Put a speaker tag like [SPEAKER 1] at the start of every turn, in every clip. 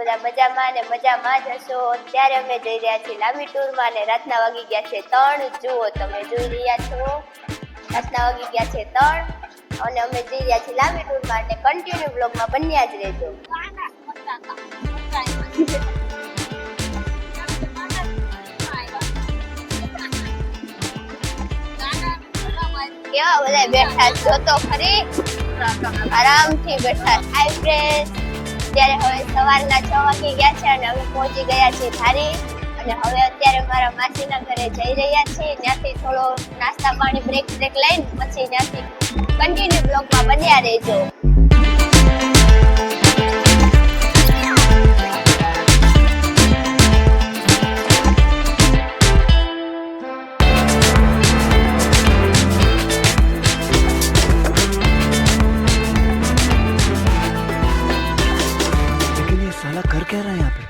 [SPEAKER 1] બધા મજામાં ને મજામાં જ હશો. અત્યારે અમે જઈ રહ્યા છીએ લાંબી ટૂરમાં ને રાતના વાગી ગયા છે 3. જુઓ તમે જોઈ રહ્યા છો, રાતના વાગી ગયા છે 3 અને અમે જઈ રહ્યા છીએ લાંબી ટૂરમાં અને કન્ટિન્યુ બ્લોગમાં બન્યા જ રહેજો. કેવા બધા બેઠા છો તો ખરી, આરામથી બેઠા. હાય ફ્રેન્ડ્સ, અત્યારે હવે સવારના 6 વાગી ગયા છે અને અમે પહોંચી ગયા છીએ ધારી અને હવે અત્યારે મારા માસીના ઘરે જઈ રહ્યા છીએ. ત્યાંથી થોડો નાસ્તા પાણી બ્રેક લઈને પછી ત્યાંથી કન્ટિન્યુ બ્લોગમાં બન્યા રહેજો.
[SPEAKER 2] कर क्या रहा है यहाँ पे?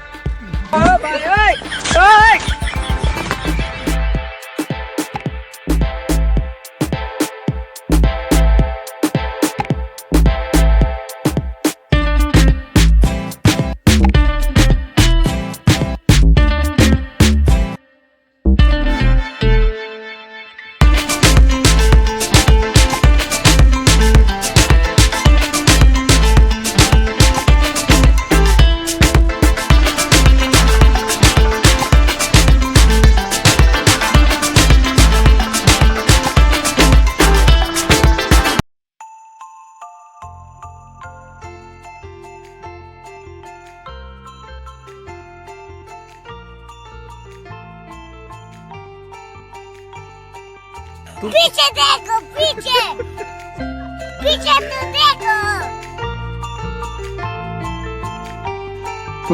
[SPEAKER 3] पीछे देखो, पीछे पीछे तो देखो.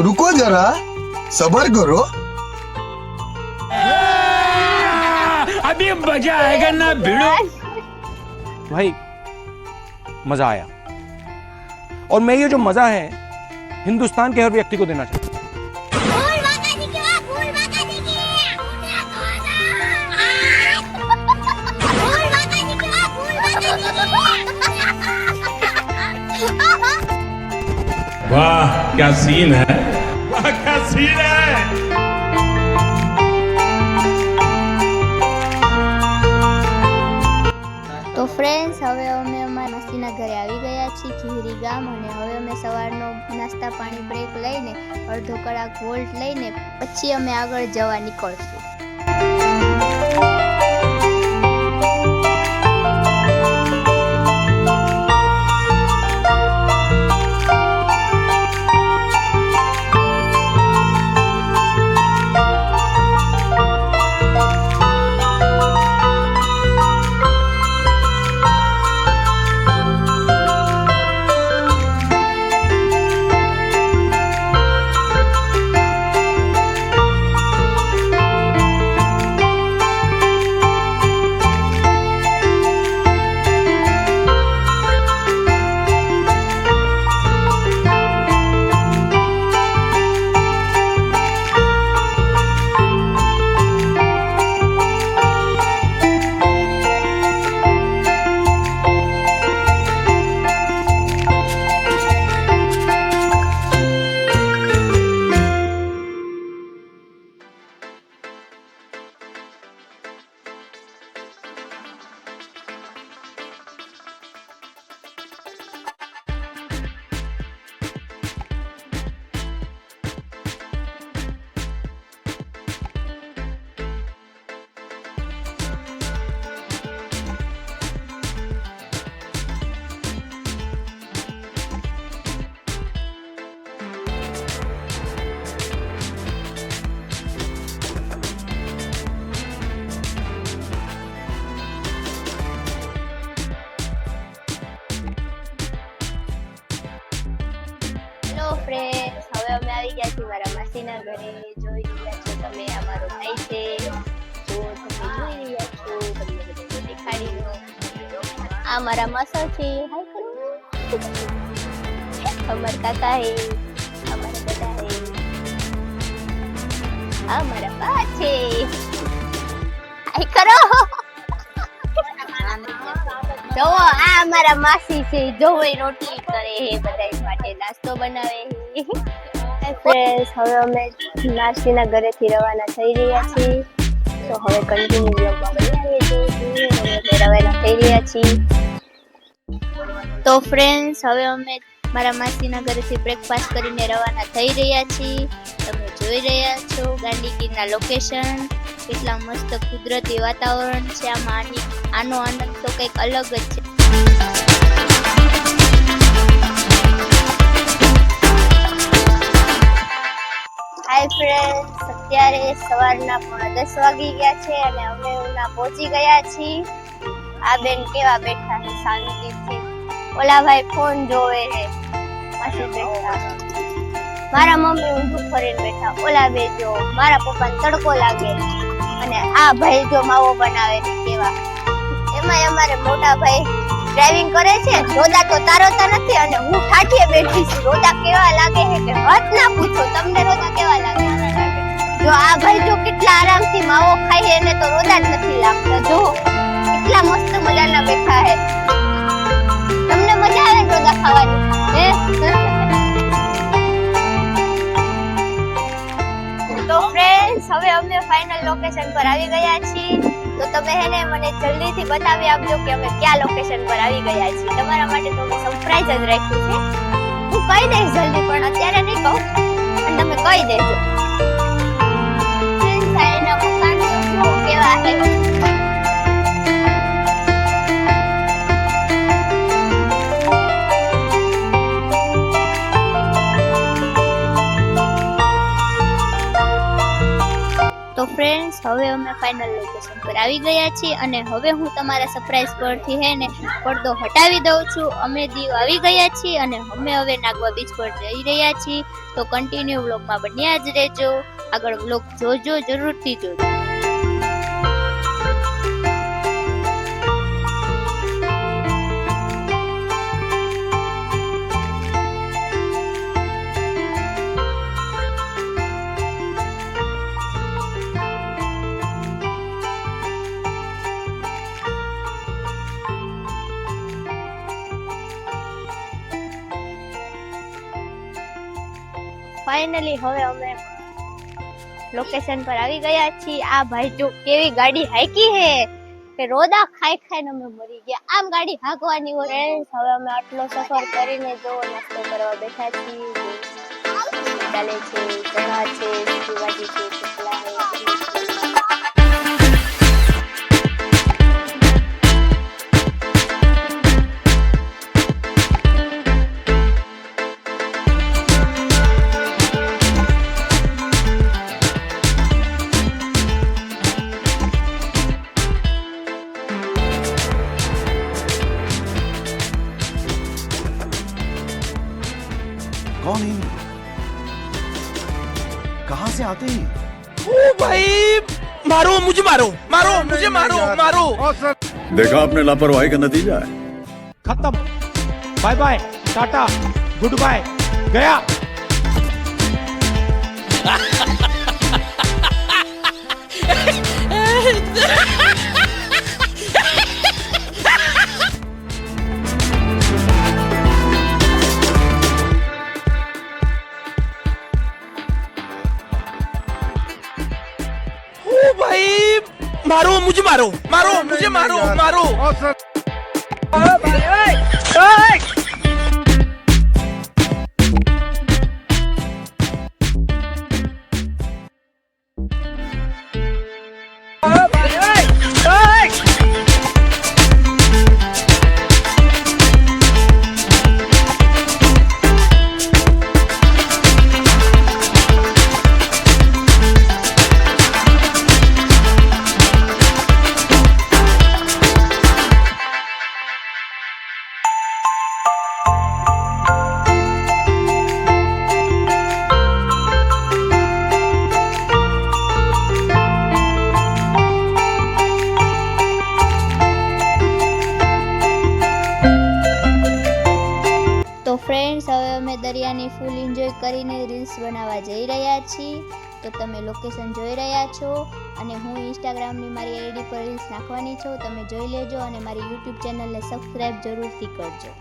[SPEAKER 4] रुको जरा, सब्र करो.
[SPEAKER 2] अभी मजा आएगा ना भिड़ो. भाई मजा आया और मैं ये जो मजा है हिंदुस्तान के हर व्यक्ति को देना चाहता हूँ.
[SPEAKER 5] वाह क्या सीन है, वाह क्या सीन है.
[SPEAKER 1] તો ફ્રેન્ડ્સ, હવે અમે અમારા માસીના ઘરે આવી ગયા છીએ ખીરી ગામ અને હવે અમે સવારનો નાસ્તા પાણી બ્રેક લઈને અડધો કલાક વોલ્ટ લઈને પછી અમે આગળ જવા નીકળશું. ફ્રેન્ડ્સ, હવે અમે આવી ગયા છીએ મારા માસીના ઘરે. જોઈ રહ્યા છો તમે, આ મારો ભાઈ છે. જો તમે જોઈ રહ્યા છો, તમને બધાને દેખાડી દો. આ મારા માસા છે, હાય કરો. અમારા કાકા હે, અમારા દાદા હે, આ મારા બા છે, હાય કરો. જો આ અમારા માસી છે, જો રોટલી કરે હે, બધા માટે નાસ્તો બનાવે હે. ફ્રેન્ડ્સ હવે અમે માસીના ઘરેથી રવાના થઈ રહ્યા છીએ. તો હવે કન્ટિન્યુ બ્લોગમાં બની રહીએ અમે રવાના થઈ રહ્યા છીએ. તો ફ્રેન્ડ્સ હવે અમે મારા માસીના ઘરેથી બ્રેકફાસ્ટ કરીને રવાના થઈ રહ્યા છીએ. તમે જોઈ રહ્યા છો ગાંધીગીરના લોકેશન. કેટલા મસ્ત કુદરતી વાતાવરણ છે આમાં. આનો આનંદ તો કંઈક અલગ જ છે. હાય ફ્રેન્ડ્સ, અત્યારે સવારના 10 વાગી ગયા છે અને અમે ઉના પહોંચી ગયા છીએ. આ બેન કેવા બેઠા છે શાંતિથી. ઓલા ભાઈ ફોન જોવે છે. માસી બેઠા, મારા મમ્મી ઊંધું ફરીને બેઠા. ઓલા બે જો મારા પપ્પાને તડકો લાગે અને આ ભાઈ જો માવો બનાવે છે કેવા. એમાં અમારે મોટા ભાઈ ડ્રાઇવિંગ કરે છે. રોદા તો તારોતા નથી અને હું ઠાઠીએ બેઠી છું. રોદા કેવા લાગે છે કે વાત ના પૂછો. તમને રોદા કેવા લાગે? જો આ ભાઈ જો કેટલા આરામથી માવો ખાય એને તો રોદા જ નથી લાગતા. જો કેટલા મસ્ત મજાના બેઠા છે. તમને મજા આવે રોદા ખાવાની? તો ફ્રેન્ડ્સ હવે અમે ફાઇનલ લોકેશન પર આવી ગયા છીએ. તો તમે હેને મને જલ્દીથી બતાવી આપજો કે અમે કયા લોકેશન પર આવી ગયા છીએ. તમારા માટે તો મેં સરપ્રાઈઝ જ રાખ્યું છે. હું કહી દઈશ જલ્દી, પણ અત્યારે નહીં કહું, પણ તમે કહી દેજો. ફ્રેન્ડ્સ આ એના મકાન કેવા છે. તો ફ્રેન્ડ્સ હવે અમે ફાઇનલ લોકેશન પર આવી ગયા છીએ અને હવે હું તમારા સરપ્રાઈઝ પરથી હે ને પડદો હટાવી દઉં છું. અમે દીવ આવી ગયા છીએ અને અમે હવે નાગવા બીચ પર જઈ રહ્યા છીએ. તો કન્ટિન્યુ વ્લોગમાં બન્યા જ રહેજો. આગળ વ્લોગ જોજો, જરૂરથી જોજો. ફાઇનલી હવે અમે લોકેશન પર આવી ગયા છીએ. આ ભાઈ જો કેવી ગાડી હાંકી હે કે રોદા ખાઈ ખાઈને અમે મરી ગયા. આમ ગાડી હાંકવાની હોય. હવે અમે આટલો સફર કરીને જો નાસ્તો કરવા બેઠા છીએ. ચાલે છે, ચણા છે, ભાજી છે, થેપલા છે.
[SPEAKER 6] कौन है? कहाँ से आते हैं?
[SPEAKER 2] ओ भाई, मारो मुझे, मारो मारो मुझे, मारो मारो.
[SPEAKER 5] देखा आपने लापरवाही का नतीजा है.
[SPEAKER 2] खत्म. Bye bye, tata, goodbye, गया. भाई, मारो मुझे, मारो मारो मुझे, मारो मारो.
[SPEAKER 1] તો ફ્રેન્ડ્સ હવે અમે દરિયાની ફૂલ એન્જોય કરીને રીલ્સ બનાવવા જઈ રહ્યા છીએ. તો તમે લોકેશન જોઈ રહ્યા છો અને હું ઇન્સ્ટાગ્રામની મારી આઈડી પર રીલ્સ નાખવાની છું. તમે જોઈ લેજો અને મારી યુટ્યુબ ચેનલને સબસ્ક્રાઈબ જરૂરથી કરજો.